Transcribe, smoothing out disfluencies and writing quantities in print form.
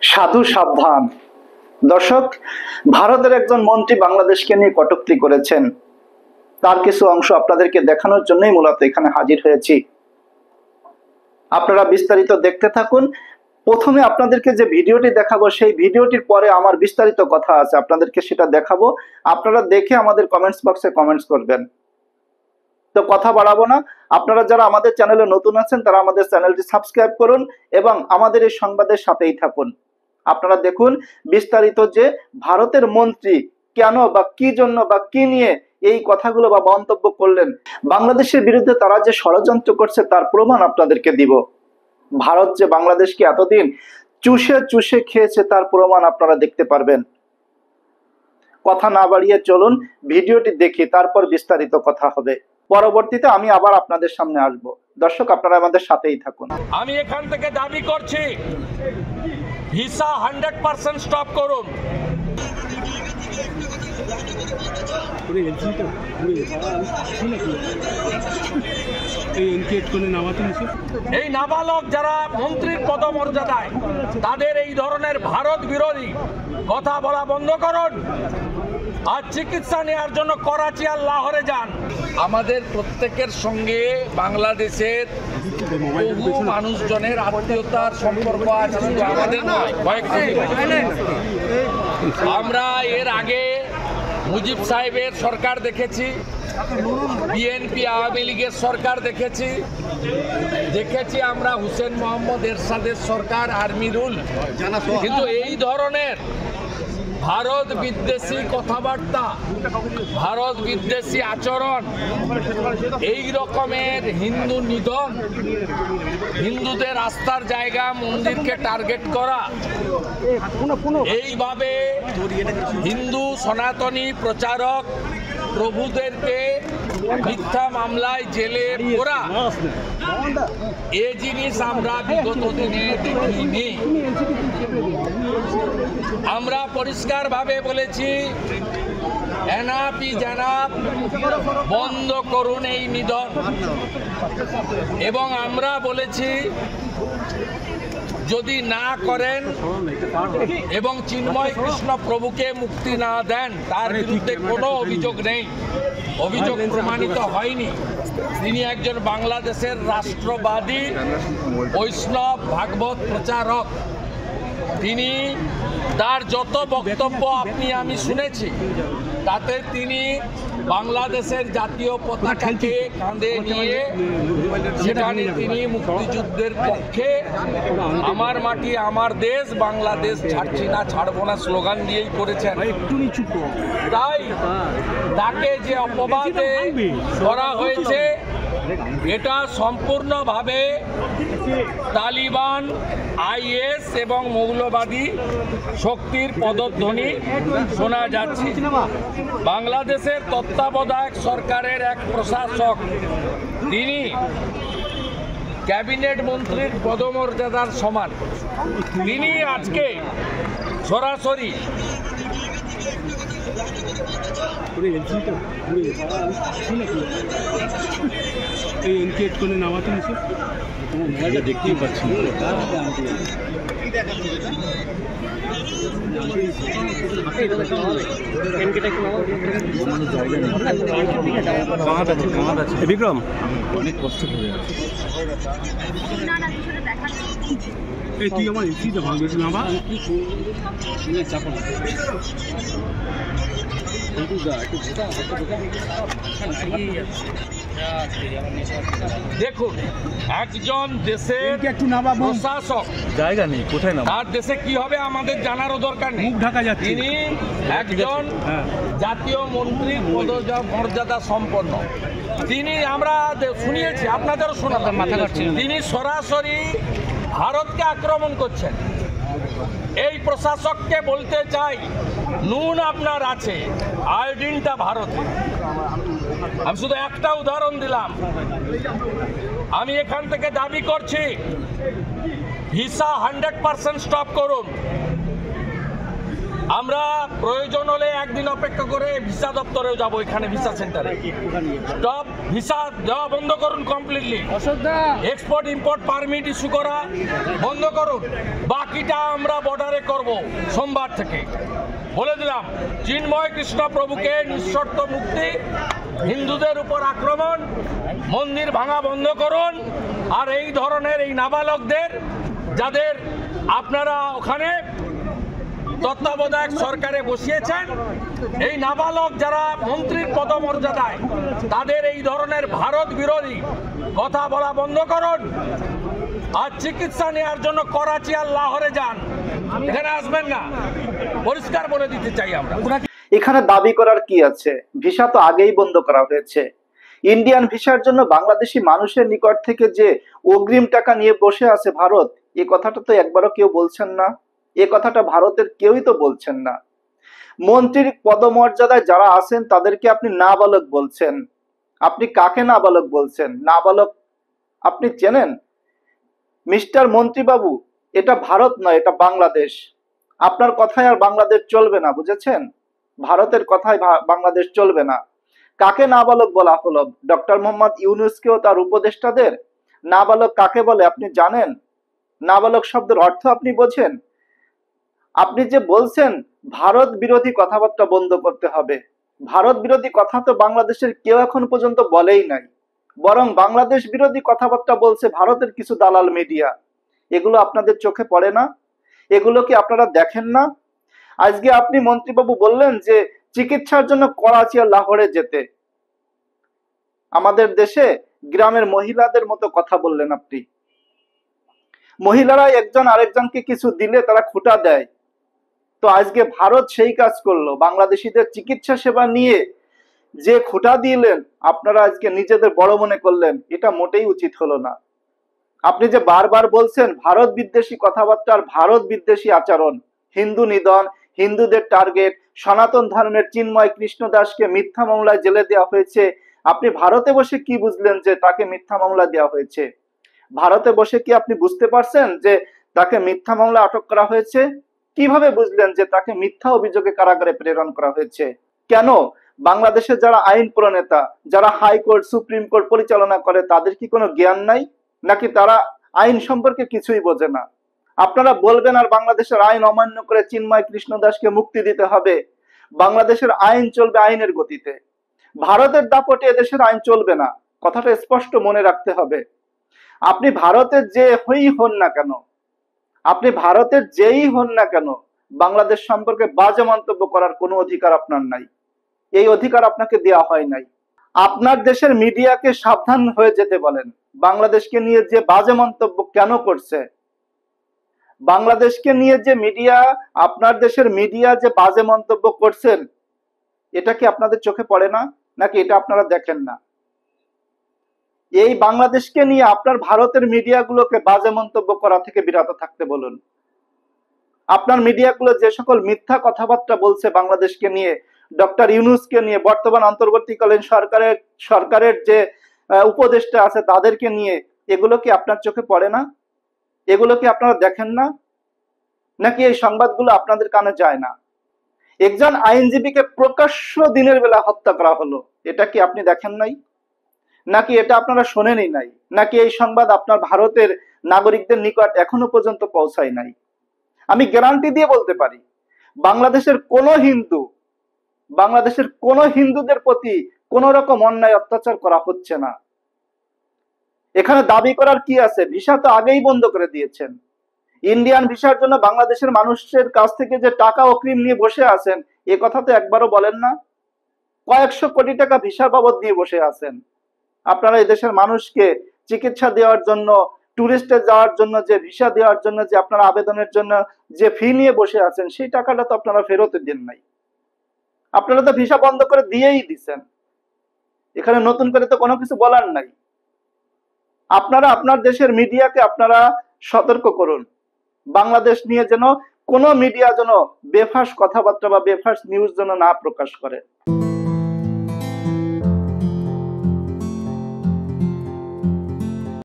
সাধু সাবধান। দর্শক, ভারতের একজন মন্ত্রী বাংলাদেশকে নিয়ে কটূক্তি করেছেন। তার কিছু অংশ আপনাদেরকে দেখানোর জন্যই মূলত এখানে হাজির হয়েছি। আপনারা বিস্তারিত দেখতে থাকুন। প্রথমে আপনাদেরকে যে ভিডিওটি দেখাবো, সেই ভিডিওটির পরে আমার বিস্তারিত কথা আছে, আপনাদেরকে সেটা দেখাবো। আপনারা দেখে আমাদের কমেন্টস বক্সে কমেন্টস করবেন। তো কথা বাড়াবো না, আপনারা যারা আমাদের চ্যানেলে নতুন আছেন তারা আমাদের চ্যানেলটি সাবস্ক্রাইব করুন এবং আমাদের এই সংবাদের সাথেই থাকুন। আপনারা দেখুন বিস্তারিত যে ভারতের মন্ত্রী কেন বা কি জন্য বা কি নিয়ে এই কথাগুলো বা মন্তব্য করলেন। বাংলাদেশের বিরুদ্ধে তারা যে ষড়যন্ত্র করছে তার প্রমাণ আপনাদেরকে দিব। ভারত যে বাংলাদেশকে এতদিন চুষে চুষে খেয়েছে তার প্রমাণ আপনারা দেখতে পারবেন। কথা না বাড়িয়ে চলুন ভিডিওটি দেখি, তারপর বিস্তারিত কথা হবে। পরবর্তীতে আমি আবার আপনাদের সামনে আসব। দর্শক, আপনারা আমাদের সাথেই থাকুন। আমি এখান থেকে দাবি করছি ভিসা 100% স্টপ করুন। এই নাবালক যারা মন্ত্রীর পদমর্যাদায়, তাদের এই ধরনের ভারত বিরোধী কথা বলা বন্ধ করুন। আর চিকিৎসা নেওয়ার জন্য করাচি আর লাহোরে যান। আমাদের প্রত্যেকের সঙ্গে বাংলাদেশের বহু মানুষজনের আত্মীয়তার সম্পর্ক আছে, শুধু আমাদের নয়, কয়েকটি। আমরা এর আগে মুজিব সাহেবের সরকার দেখেছি, বিএনপি আওয়ামী লীগের সরকার দেখেছি, আমরা হুসেন মোহাম্মদ এরশাদের সরকার, আর্মি রুল। কিন্তু এই ধরনের ভারত বিদ্বেষী কথাবার্তা, ভারত বিদ্বেষী আচরণ, এই রকমের হিন্দু নিধন, হিন্দুদের আস্থার জায়গা মন্দিরকে টার্গেট করা, এইভাবে হিন্দু সনাতনী প্রচারক প্রভুদেরকে মিথ্যা মামলায় জেলে পোরা, এ জিনিস আমরা বিগত দিনে দেখিনি। আমরা পরিষ্কারভাবে বলেছি এনআপি জানাব বন্ধ করুন এই নিধন, এবং আমরা বলেছি যদি না করেন এবং চিন্ময় কৃষ্ণ প্রভুকে মুক্তি না দেন তার বিরুদ্ধে কোনো অভিযোগ নেই, অভিযোগ প্রমাণিত হয়নি। তিনি একজন বাংলাদেশের রাষ্ট্রবাদী বৈষ্ণব ভাগবত প্রচারক। তিনি তার যত বক্তব্য আপনি আমি শুনেছি, তাতে তিনি বাংলাদেশের জাতীয় পতাকাকে কাঁধে নিয়ে সেখানে তিনি মুক্তিযুদ্ধের পক্ষে আমার মাটি আমার দেশ, বাংলাদেশ ছাড়ছি না ছাড়বো না স্লোগান দিয়েই করেছেন। তাই তাকে যে অপবাদে করা হয়েছে, এটা সম্পূর্ণভাবে তালিবান, আইএস এবং মৌলবাদী শক্তির পদধ্বনি শোনা যাচ্ছে। বাংলাদেশের তত্ত্বাবধায়ক সরকারের এক প্রশাসক, তিনি ক্যাবিনেট মন্ত্রীর পদমর্যাদার সমান, তিনি আজকে সরাসরি দেখতেই পাচ্ছি। বিক্রম অনেক কষ্ট করে আছে। এই তুই আমার এসিটা ভাঙিস না বা চাপা দেখুন, একজন দেশের প্রশাসক জায়গা নেই, কোথায় না তার দেশে কি হবে আমাদের জানারও দরকার নেই। তিনি একজন জাতীয় মন্ত্রীর পদমর্যাদা সম্পন্ন। তিনি, আমরা শুনিয়েছি, আপনাদেরও শোনাতাম, মাথা কাটছে, তিনি সরাসরি ভারতকে আক্রমণ করছেন। এই প্রশাসককে বলতে চাই, নুন আপনার আছে, আয়োডিনটা ভারতে। আমি শুধু একটা উদাহরণ দিলাম। আমি এখান থেকে দাবি করছি ভিসা 100% স্টপ করুন। আমরা প্রয়োজন হলে একদিন অপেক্ষা করে ভিসা দপ্তরেও যাব, এখানে ভিসা সেন্টারে। টপ ভিসা দেওয়া বন্ধ করুন completely. Export import permit issue করা বন্ধ করুন। বাকিটা আমরা বর্ডারে করব সোমবার থেকে। বলে দিলাম, চিন্ময় কৃষ্ণ প্রভুকে নিঃশর্ত মুক্তি, হিন্দুদের উপর আক্রমণ, মন্দির ভাঙা বন্ধ করুন। আর এই ধরনের এই নাবালকদের, যাদের আপনারা ওখানে তত্ত্বাবধায়ক সরকারে বসিয়েছেন, এই নাবালক যারা মন্ত্রীর পদমর্যাদায়, তাদের এই ধরনের ভারত বিরোধী কথা বলা বন্ধ করুন। আর চিকিৎসা নেওয়ার জন্য করাচি আর লাহোরে যান, এখানে আসবেন না, পরিষ্কার বলে দিতে চাই আমরা। এখানে দাবি করার কি আছে? ভিসা তো আগেই বন্ধ করা হয়েছে। ইন্ডিয়ান ভিসার জন্য বাংলাদেশি মানুষের নিকট থেকে যে অগ্রিম টাকা নিয়ে বসে আছে ভারত, এই কথাটা তো একবারও কেউ বলছেন না। এ কথাটা ভারতের কেউই তো বলছেন না। মন্ত্রীর পদমর্যাদায় যারা আছেন তাদেরকে আপনি নাবালক বলছেন। আপনি কাকে নাবালক বলছেন? নাবালক আপনি চেনেন? মিস্টার মন্ত্রী বাবু, এটা ভারত নয়, এটা বাংলাদেশ। আপনার কথায় আর বাংলাদেশ চলবে না, বুঝেছেন? ভারতের কথায় বাংলাদেশ চলবে না। কাকে নাবালক বলা হলো? ডক্টর মোহাম্মদ ইউনূসকেও তার উপদেষ্টাদের নাবালক কাকে বলে আপনি জানেন? নাবালক শব্দের অর্থ আপনি বোঝেন? আপনি যে বলছেন ভারত বিরোধী কথাবার্তা বন্ধ করতে হবে, ভারত বিরোধী কথা তো বাংলাদেশের কেউ এখন পর্যন্ত বলেই নাই। বরং বাংলাদেশ বিরোধী কথাবার্তা বলছে ভারতের কিছু দালাল মিডিয়া। এগুলো আপনাদের চোখে পড়ে না? এগুলো কি আপনারা দেখেন না? আজকে আপনি মন্ত্রীবাবু বললেন যে চিকিৎসার জন্য করাচি আর লাহোরে যেতে। আমাদের দেশে গ্রামের মহিলাদের মতো কথা বললেন আপনি। মহিলারা একজন আরেকজনকে কিছু দিলে তারা খোঁটা দেয়। তো আজকে ভারত সেই কাজ করলো, বাংলাদেশিদের চিকিৎসা সেবা নিয়ে যে খোঁটা দিলেন, আপনারা আজকে নিজেদের বড় মনে করলেন। এটা মোটেই উচিত হলো না। আপনি যে বারবার বলছেন ভারত বিদ্বেষী কথাবার্তা আর ভারত বিদ্বেষী আচরণ, হিন্দু নিধন, হিন্দুদের টার্গেট, সনাতন ধর্মের চিন্ময় কৃষ্ণ দাসকে মিথ্যা মামলায় জেলে দেওয়া হয়েছে। আপনি ভারতে বসে কি বুঝলেন যে তাকে মিথ্যা মামলা দেওয়া হয়েছে? ভারতে বসে কি আপনি বুঝতে পারছেন যে তাকে মিথ্যা মামলা আটক করা হয়েছে? কিভাবে বুঝলেন যে তাকে মিথ্যা অভিযোগে কারাগারে প্রেরণ করা হয়েছে? কেন? বাংলাদেশের যারা আইন প্রণেতা, যারা হাইকোর্ট সুপ্রিম কোর্ট পরিচালনা করে, তাদের কি কোনো জ্ঞান নাই? নাকি তারা আইন সম্পর্কে কিছুই বোঝে না? আপনারা বলবেন আর বাংলাদেশের আইন অমান্য করে চিন্ময় কৃষ্ণ দাসকে মুক্তি দিতে হবে। বাংলাদেশের আইন চলবে আইনের গতিতে, ভারতের দাপটে এদেশের আইন চলবে না। কথাটা স্পষ্ট মনে রাখতে হবে। আপনি ভারতের যে হন না কেন, আপনি ভারতের যেই হন না কেন, বাংলাদেশ সম্পর্কে বাজে মন্তব্য করার কোনো অধিকার আপনার নাই। এই অধিকার আপনাকে দেওয়া হয় নাই। আপনার দেশের মিডিয়াকে সাবধান হয়ে যেতে বলেন। বাংলাদেশকে নিয়ে যে বাজে মন্তব্য কেন করছে, বাংলাদেশকে নিয়ে যে মিডিয়া, আপনার দেশের মিডিয়া যে বাজে মন্তব্য করছেন, এটা কি আপনাদের চোখে পড়ে না? নাকি এটা আপনারা দেখেন না? এই বাংলাদেশকে নিয়ে আপনার ভারতের মিডিয়াগুলোকে বাজে মন্তব্য করা থেকে বিরত থাকতে বলুন। আপনার মিডিয়াগুলো যে সকল মিথ্যা কথাবার্তা বলছে বাংলাদেশকে নিয়ে, ডক্টর ইউনূসকে নিয়ে, বর্তমান অন্তর্বর্তীকালীন সরকারের যে উপদেষ্টা আছে তাদেরকে নিয়ে, এগুলো কি আপনার চোখে পড়ে না? এগুলো কি আপনারা দেখেন না? নাকি এই সংবাদগুলো আপনাদের কানে যায় না? একজন আইনজীবীকে প্রকাশ্য দিনের বেলা হত্যা করা হলো, এটা কি আপনি দেখেন নাই? নাকি এটা আপনারা শোনেনই নাই? নাকি এই সংবাদ আপনার ভারতের নাগরিকদের নিকট এখনো পর্যন্ত পৌঁছায় নাই? আমি গ্যারান্টি দিয়ে বলতে পারি, বাংলাদেশের কোনো হিন্দুদের প্রতি কোন রকম অন্যায় অত্যাচার করা হচ্ছে না। এখানে দাবি করার কি আছে? ভিসা তো আগেই বন্ধ করে দিয়েছেন। ইন্ডিয়ান ভিসার জন্য বাংলাদেশের মানুষের কাছ থেকে যে টাকা অগ্রিম নিয়ে বসে আছেন, এ কথা তো একবারও বলেন না। কয়েকশো কোটি টাকা ভিসার বাবদ নিয়ে বসে আছেন। আপনারা এদেশের মানুষকে চিকিৎসা দেওয়ার জন্য, টুরিস্টে যাওয়ার জন্য, যে ভিসা দেওয়ার জন্য যে আপনারা আবেদনের জন্য যে ফি নিয়ে বসে আছেন, সেই টাকাটা তো আপনারা ফেরত দেন নাই। আপনারা তো ভিসা বন্ধ করে দিয়েই দিচ্ছেন। এখানে নতুন করে তো কোনো কিছু বলার নাই। আপনারা আপনার দেশের মিডিয়াকে আপনারা সতর্ক করুন, বাংলাদেশ নিয়ে যেন কোনো মিডিয়া যেন বেফাস কথাবার্তা বা বেফাস নিউজ যেন না প্রকাশ করে।